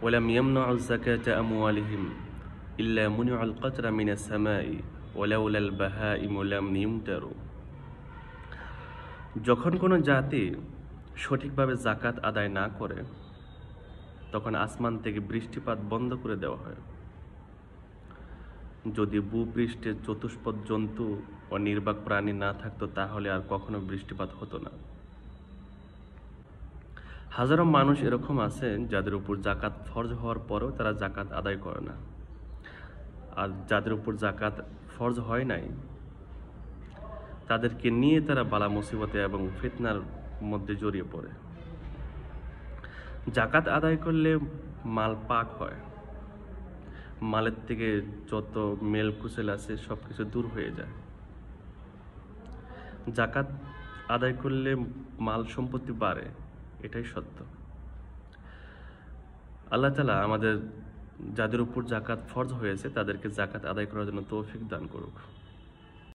ওয়ালাম ইয়ামনাউ যাকাতা আমওয়ালিহিম ইল্লা মুনিআল কাতরা মিনাস সামাই ওয়ালাউলাল বাহাইমু লাম ইউমতারু। যখন কোনো জাতি সঠিকভাবে যাকাত আদায় না করে তখন আসমান থেকে বৃষ্টিপাত বন্ধ করে দেওয়া হয়। যদি ভূপৃষ্ঠে চতুষ্পদ জন্তু ও নির্বাক প্রাণী না থাকতো তাহলে আর কখনো বৃষ্টিপাত হতো না। হাজারো মানুষ এরকম আছে যাদের উপর যাকাত ফরজ হওয়ার পরেও তারা যাকাত আদায় করে না, আর যাদের উপর যাকাত ফরজ হয় নাই তাদেরকে নিয়ে তারা বালা মুসিবতে এবং ফিতনার মধ্যে জড়িয়ে পড়ে। যাকাত আদায় করলে মাল পাক হয়, মালের থেকে যত মেল কুচেল আছে সবকিছু দূর হয়ে যায়। যাকাত আদায় করলে মাল সম্পত্তি বাড়ে, এটাই সত্য। আল্লাহ তাআলা আমাদের যাদের উপর যাকাত ফরজ হয়েছে তাদেরকে যাকাত আদায় করার জন্য তৌফিক দান করুক।